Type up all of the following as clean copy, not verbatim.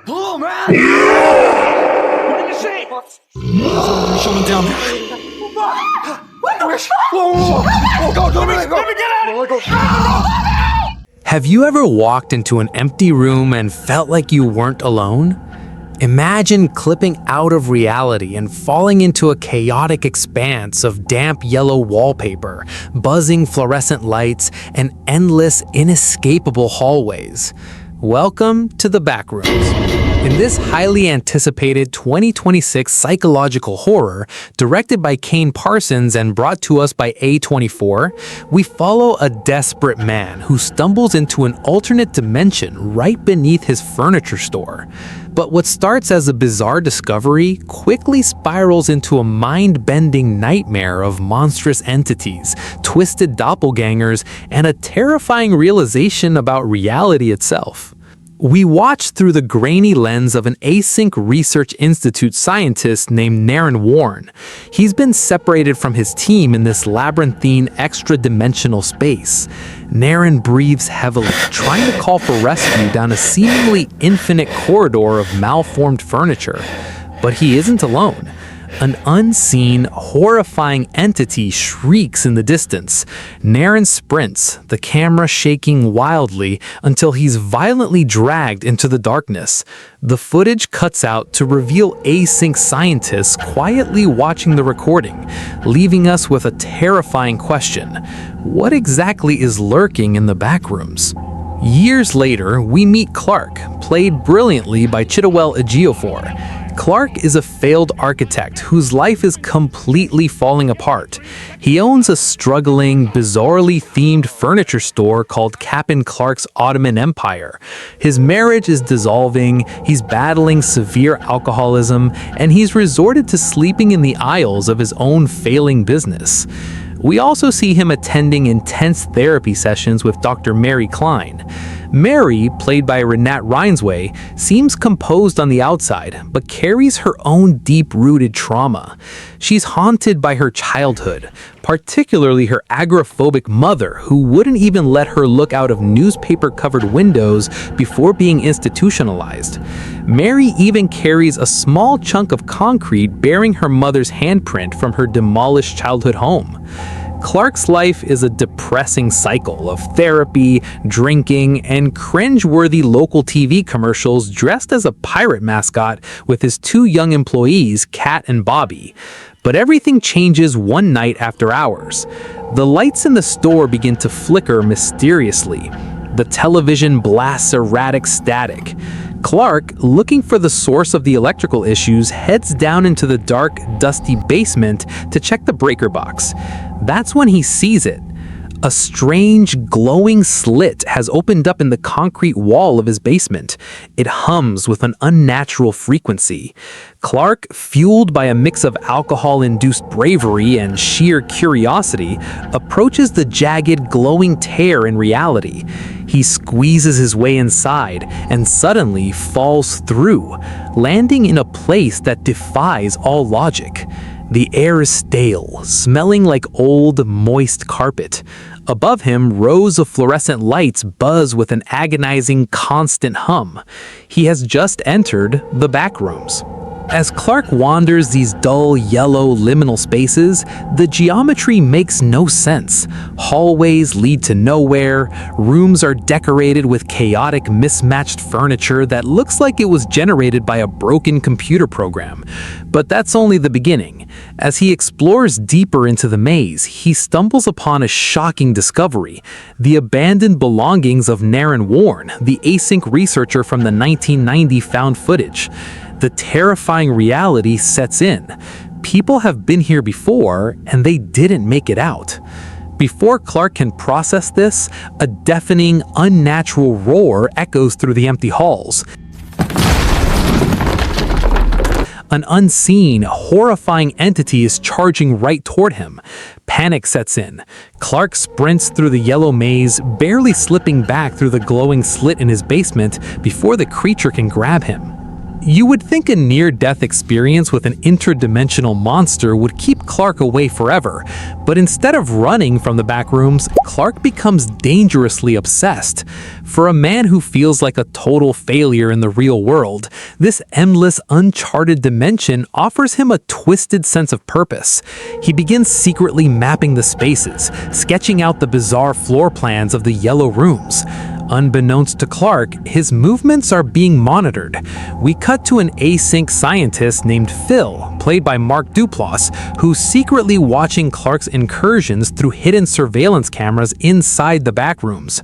Hello, man! What did you say? There's someone down there. Whoa, go, let me get out! Have you ever walked into an empty room and felt like you weren't alone? Imagine clipping out of reality and falling into a chaotic expanse of damp yellow wallpaper, buzzing fluorescent lights, and endless, inescapable hallways. Welcome to the Backrooms. In this highly anticipated 2026 psychological horror, directed by Kane Parsons and brought to us by A24, we follow a desperate man who stumbles into an alternate dimension right beneath his furniture store. But what starts as a bizarre discovery quickly spirals into a mind-bending nightmare of monstrous entities, twisted doppelgangers, and a terrifying realization about reality itself. We watch through the grainy lens of an Async Research Institute scientist named Naren Warren. He's been separated from his team in this labyrinthine extra-dimensional space. Naren breathes heavily, trying to call for rescue down a seemingly infinite corridor of malformed furniture. But he isn't alone. An unseen, horrifying entity shrieks in the distance. Naren sprints, the camera shaking wildly until he's violently dragged into the darkness. The footage cuts out to reveal Async scientists quietly watching the recording, leaving us with a terrifying question. What exactly is lurking in the backrooms? Years later, we meet Clark, played brilliantly by Chiwetel Ejiofor. Clark is a failed architect whose life is completely falling apart. He owns a struggling, bizarrely themed furniture store called Cap'n Clark's Ottoman Empire. His marriage is dissolving, he's battling severe alcoholism, and he's resorted to sleeping in the aisles of his own failing business. We also see him attending intense therapy sessions with Dr. Mary Klein. Mary, played by Renate Reinsway, seems composed on the outside, but carries her own deep-rooted trauma. She's haunted by her childhood, particularly her agoraphobic mother, who wouldn't even let her look out of newspaper-covered windows before being institutionalized. Mary even carries a small chunk of concrete bearing her mother's handprint from her demolished childhood home. Clark's life is a depressing cycle of therapy, drinking, and cringe-worthy local TV commercials dressed as a pirate mascot with his two young employees, Kat and Bobby. But everything changes one night after hours. The lights in the store begin to flicker mysteriously. The television blasts erratic static. Clark, looking for the source of the electrical issues, heads down into the dark, dusty basement to check the breaker box. That's when he sees it. A strange, glowing slit has opened up in the concrete wall of his basement. It hums with an unnatural frequency. Clark, fueled by a mix of alcohol-induced bravery and sheer curiosity, approaches the jagged, glowing tear in reality. He squeezes his way inside and suddenly falls through, landing in a place that defies all logic. The air is stale, smelling like old, moist carpet. Above him, rows of fluorescent lights buzz with an agonizing, constant hum. He has just entered the backrooms. As Clark wanders these dull, yellow, liminal spaces, the geometry makes no sense. Hallways lead to nowhere, rooms are decorated with chaotic, mismatched furniture that looks like it was generated by a broken computer program. But that's only the beginning. As he explores deeper into the maze, he stumbles upon a shocking discovery: the abandoned belongings of Naren Warren, the Async researcher from the 1990 found footage. The terrifying reality sets in. People have been here before, and they didn't make it out. Before Clark can process this, a deafening, unnatural roar echoes through the empty halls. An unseen, horrifying entity is charging right toward him. Panic sets in. Clark sprints through the yellow maze, barely slipping back through the glowing slit in his basement before the creature can grab him. You would think a near-death experience with an interdimensional monster would keep Clark away forever, but instead of running from the backrooms, Clark becomes dangerously obsessed. For a man who feels like a total failure in the real world, this endless, uncharted dimension offers him a twisted sense of purpose. He begins secretly mapping the spaces, sketching out the bizarre floor plans of the yellow rooms. Unbeknownst to Clark, his movements are being monitored. We cut to an async scientist named Phil, played by Mark Duplass, who's secretly watching Clark's incursions through hidden surveillance cameras inside the backrooms.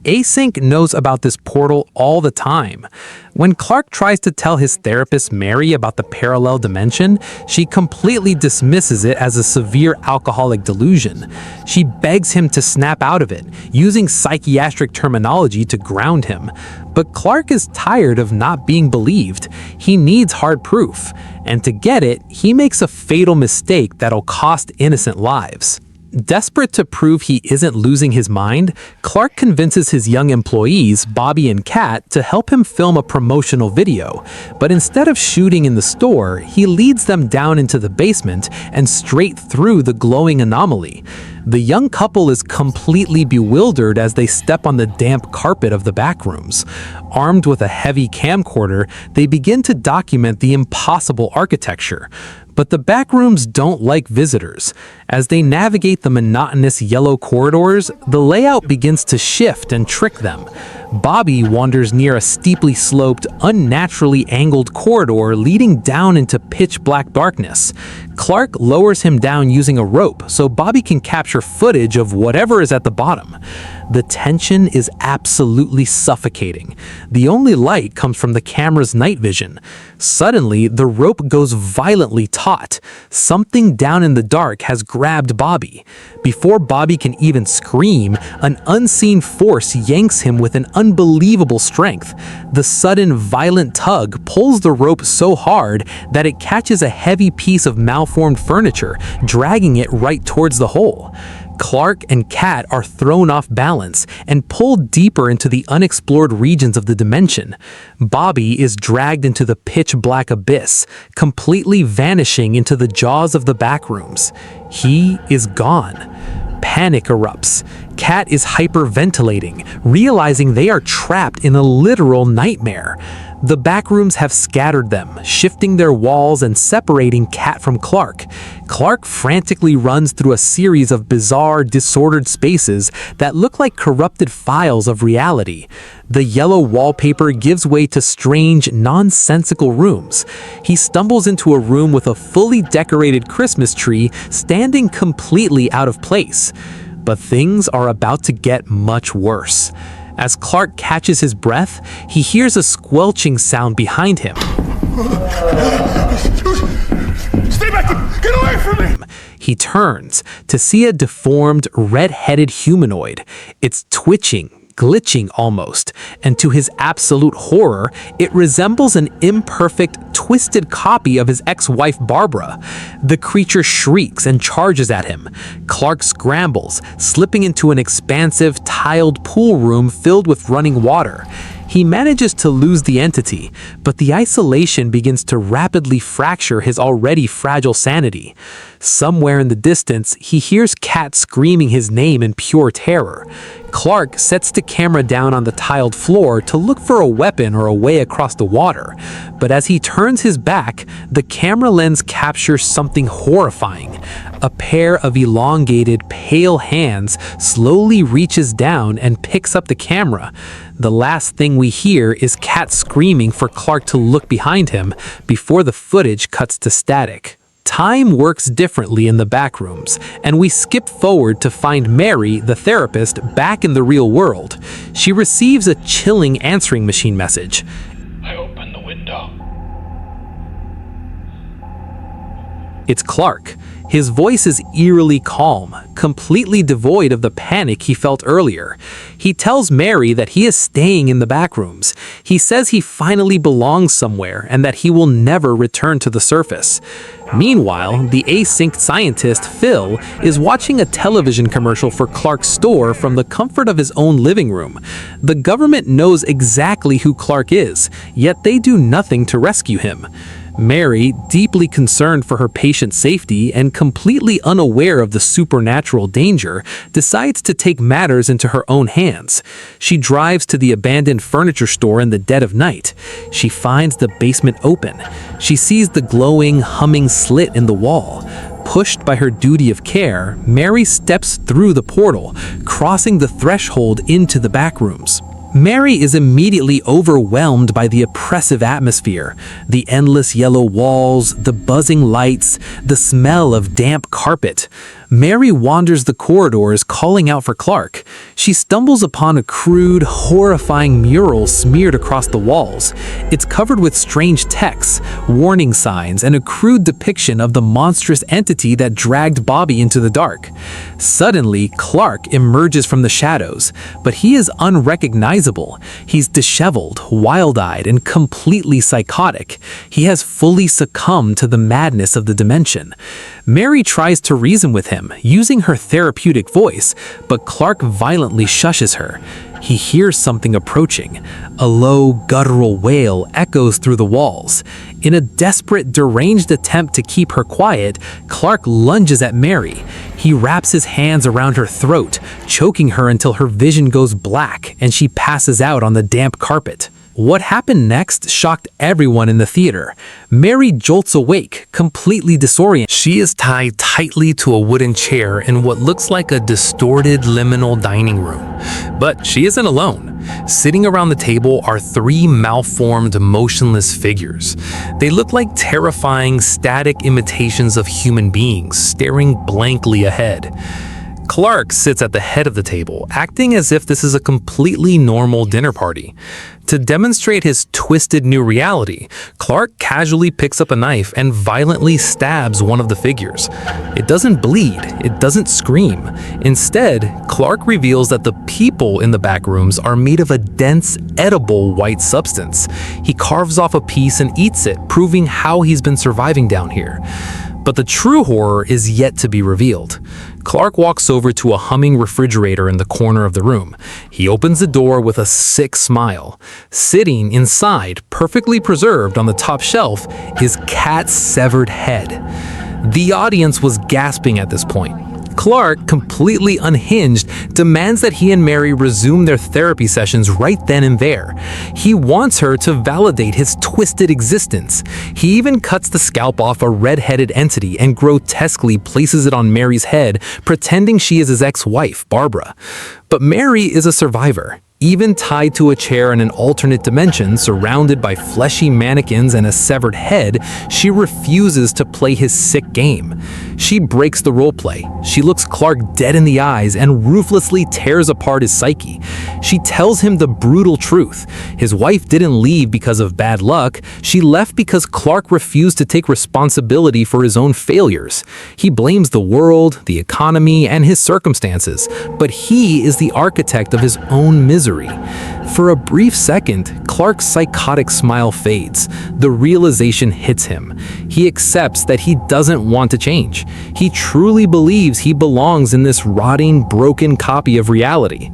Async knows about this portal all the time. When Clark tries to tell his therapist Mary about the parallel dimension, she completely dismisses it as a severe alcoholic delusion. She begs him to snap out of it, using psychiatric terminology to ground him. But Clark is tired of not being believed. He needs hard proof, and to get it, he makes a fatal mistake that'll cost innocent lives. Desperate to prove he isn't losing his mind, Clark convinces his young employees, Bobby and Kat, to help him film a promotional video. But instead of shooting in the store, he leads them down into the basement and straight through the glowing anomaly. The young couple is completely bewildered as they step on the damp carpet of the backrooms. Armed with a heavy camcorder, they begin to document the impossible architecture. But the backrooms don't like visitors. As they navigate the monotonous yellow corridors, the layout begins to shift and trick them. Bobby wanders near a steeply sloped, unnaturally angled corridor leading down into pitch-black darkness. Clark lowers him down using a rope so Bobby can capture footage of whatever is at the bottom. The tension is absolutely suffocating. The only light comes from the camera's night vision. Suddenly, the rope goes violently taut. Something down in the dark has grabbed Bobby. Before Bobby can even scream, an unseen force yanks him with an unbelievable strength. The sudden, violent tug pulls the rope so hard that it catches a heavy piece of malformed furniture, dragging it right towards the hole. Clark and Kat are thrown off balance and pulled deeper into the unexplored regions of the dimension. Bobby is dragged into the pitch-black abyss, completely vanishing into the jaws of the backrooms. He is gone. Panic erupts. Kat is hyperventilating, realizing they are trapped in a literal nightmare. The backrooms have scattered them, shifting their walls and separating Kat from Clark. Clark frantically runs through a series of bizarre, disordered spaces that look like corrupted files of reality. The yellow wallpaper gives way to strange, nonsensical rooms. He stumbles into a room with a fully decorated Christmas tree standing completely out of place. But things are about to get much worse. As Clark catches his breath, he hears a squelching sound behind him. Stay back! Get away from me! He turns to see a deformed, red-headed humanoid. It's twitching, glitching almost, and to his absolute horror, it resembles an imperfect, twisted copy of his ex-wife Barbara. The creature shrieks and charges at him. Clark scrambles, slipping into an expansive, tiled pool room filled with running water. He manages to lose the entity, but the isolation begins to rapidly fracture his already fragile sanity. Somewhere in the distance, he hears Kat screaming his name in pure terror. Clark sets the camera down on the tiled floor to look for a weapon or a way across the water. But as he turns his back, the camera lens captures something horrifying. A pair of elongated, pale hands slowly reaches down and picks up the camera. The last thing we hear is Kat screaming for Clark to look behind him before the footage cuts to static. Time works differently in the backrooms, and we skip forward to find Mary, the therapist, back in the real world. She receives a chilling answering machine message. I opened the window. It's Clark. His voice is eerily calm, completely devoid of the panic he felt earlier. He tells Mary that he is staying in the backrooms. He says he finally belongs somewhere and that he will never return to the surface. Meanwhile, the Async scientist, Phil, is watching a television commercial for Clark's store from the comfort of his own living room. The government knows exactly who Clark is, yet they do nothing to rescue him. Mary, deeply concerned for her patient's safety and completely unaware of the supernatural danger, decides to take matters into her own hands. She drives to the abandoned furniture store in the dead of night. She finds the basement open. She sees the glowing, humming slit in the wall. Pushed by her duty of care, Mary steps through the portal, crossing the threshold into the backrooms. Mary is immediately overwhelmed by the oppressive atmosphere, the endless yellow walls, the buzzing lights, the smell of damp carpet. Mary wanders the corridors calling out for Clark. She stumbles upon a crude, horrifying mural smeared across the walls. It's covered with strange texts, warning signs, and a crude depiction of the monstrous entity that dragged Bobby into the dark. Suddenly, Clark emerges from the shadows, but he is unrecognizable. He's disheveled, wild-eyed, and completely psychotic. He has fully succumbed to the madness of the dimension. Mary tries to reason with him, using her therapeutic voice, but Clark violently shushes her. He hears something approaching. A low, guttural wail echoes through the walls. In a desperate, deranged attempt to keep her quiet, Clark lunges at Mary. He wraps his hands around her throat, choking her until her vision goes black and she passes out on the damp carpet. What happened next shocked everyone in the theater. Mary jolts awake, completely disoriented. She is tied tightly to a wooden chair in what looks like a distorted liminal dining room. But she isn't alone. Sitting around the table are three malformed, motionless figures. They look like terrifying, static imitations of human beings, staring blankly ahead. Clark sits at the head of the table, acting as if this is a completely normal dinner party. To demonstrate his twisted new reality, Clark casually picks up a knife and violently stabs one of the figures. It doesn't bleed, it doesn't scream. Instead, Clark reveals that the people in the back rooms are made of a dense, edible white substance. He carves off a piece and eats it, proving how he's been surviving down here. But the true horror is yet to be revealed. Clark walks over to a humming refrigerator in the corner of the room. He opens the door with a sick smile. Sitting inside, perfectly preserved on the top shelf, is Kat's severed head. The audience was gasping at this point. Clark, completely unhinged, demands that he and Mary resume their therapy sessions right then and there. He wants her to validate his twisted existence. He even cuts the scalp off a red-headed entity and grotesquely places it on Mary's head, pretending she is his ex-wife, Barbara. But Mary is a survivor. Even tied to a chair in an alternate dimension, surrounded by fleshy mannequins and a severed head, she refuses to play his sick game. She breaks the roleplay. She looks Clark dead in the eyes and ruthlessly tears apart his psyche. She tells him the brutal truth. His wife didn't leave because of bad luck. She left because Clark refused to take responsibility for his own failures. He blames the world, the economy, and his circumstances, but he is the architect of his own misery. For a brief second, Clark's psychotic smile fades. The realization hits him. He accepts that he doesn't want to change. He truly believes he belongs in this rotting, broken copy of reality.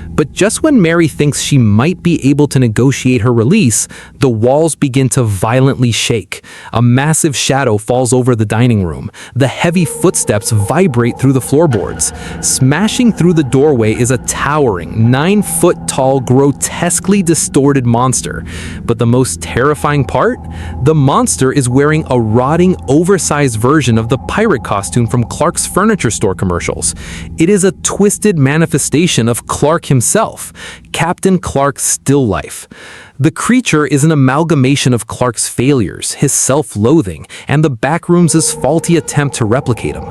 But just when Mary thinks she might be able to negotiate her release, the walls begin to violently shake. A massive shadow falls over the dining room. The heavy footsteps vibrate through the floorboards. Smashing through the doorway is a towering, 9-foot-tall, grotesquely distorted monster. But the most terrifying part? The monster is wearing a rotting, oversized version of the pirate costume from Clark's furniture store commercials. It is a twisted manifestation of Clark himself, Captain Clark's still life. The creature is an amalgamation of Clark's failures, his self-loathing, and the Backrooms' faulty attempt to replicate him.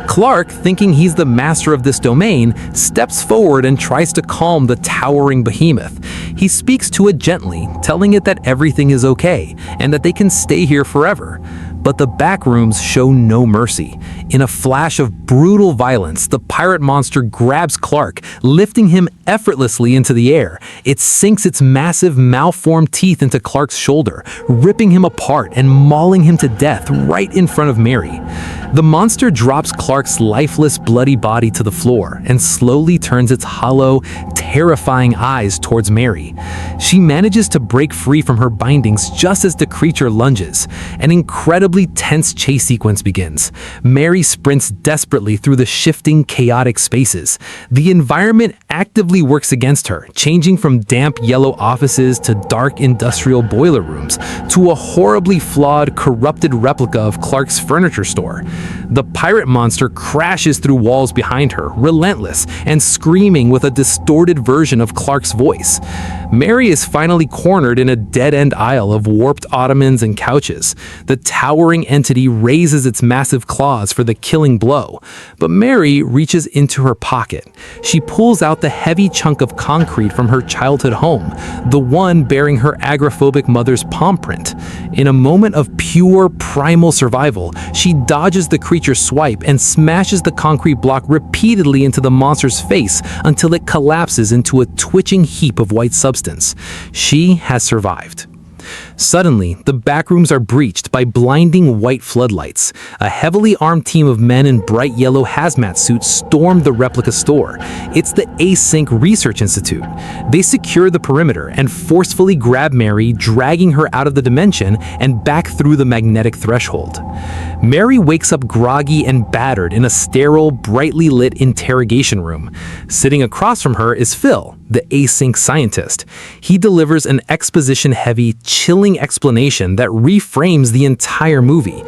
Clark, thinking he's the master of this domain, steps forward and tries to calm the towering behemoth. He speaks to it gently, telling it that everything is okay, and that they can stay here forever. But the Backrooms show no mercy. In a flash of brutal violence, the pirate monster grabs Clark, lifting him effortlessly into the air. It sinks its massive, malformed teeth into Clark's shoulder, ripping him apart and mauling him to death right in front of Mary. The monster drops Clark's lifeless, bloody body to the floor and slowly turns its hollow, terrifying eyes towards Mary. She manages to break free from her bindings just as the creature lunges. An incredibly tense chase sequence begins. Mary sprints desperately through the shifting, chaotic spaces. The environment actively works against her, changing from damp yellow offices to dark industrial boiler rooms to a horribly flawed, corrupted replica of Clark's furniture store. The pirate monster crashes through walls behind her, relentless and screaming with a distorted version of Clark's voice. Mary is finally cornered in a dead-end aisle of warped ottomans and couches. The towering entity raises its massive claws for the killing blow, but Mary reaches into her pocket. She pulls out the heavy chunk of concrete from her childhood home, the one bearing her agoraphobic mother's palm print. In a moment of pure primal survival, she dodges the creature's swipe and smashes the concrete block repeatedly into the monster's face until it collapses into a twitching heap of white substance. She has survived. Suddenly, the Backrooms are breached by blinding white floodlights. A heavily armed team of men in bright yellow hazmat suits storm the replica store. It's the Async Research Institute. They secure the perimeter and forcefully grab Mary, dragging her out of the dimension and back through the magnetic threshold. Mary wakes up groggy and battered in a sterile, brightly lit interrogation room. Sitting across from her is Phil, the Async scientist. He delivers an exposition-heavy, chilling explanation that reframes the entire movie.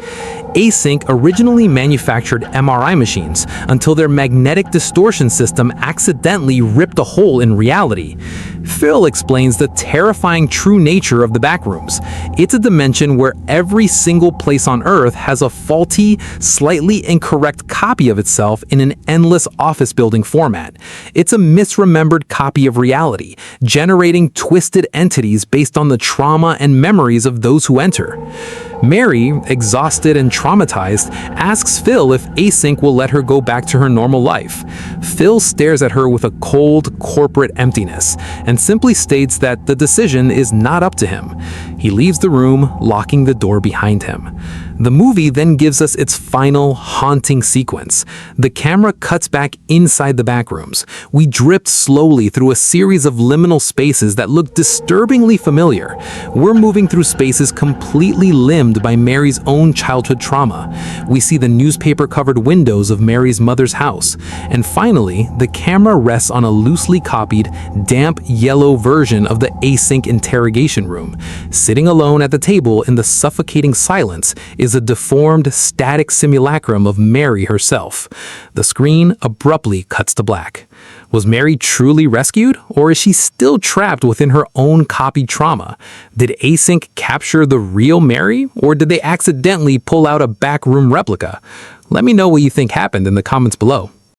Async originally manufactured MRI machines until their magnetic distortion system accidentally ripped a hole in reality. Phil explains the terrifying true nature of the Backrooms. It's a dimension where every single place on Earth has a faulty, slightly incorrect copy of itself in an endless office building format. It's a misremembered copy of reality, generating twisted entities based on the trauma and memories of those who enter. Mary, exhausted and traumatized, asks Phil if Async will let her go back to her normal life. Phil stares at her with a cold, corporate emptiness and simply states that the decision is not up to him. He leaves the room, locking the door behind him. The movie then gives us its final, haunting sequence. The camera cuts back inside the Backrooms. We drift slowly through a series of liminal spaces that look disturbingly familiar. We're moving through spaces completely limbed by Mary's own childhood trauma. We see the newspaper-covered windows of Mary's mother's house. And finally, the camera rests on a loosely copied, damp yellow version of the Async interrogation room. Sitting alone at the table in the suffocating silence is a deformed, static simulacrum of Mary herself. The screen abruptly cuts to black. Was Mary truly rescued, or is she still trapped within her own copied trauma? Did Async capture the real Mary, or did they accidentally pull out a backroom replica? Let me know what you think happened in the comments below.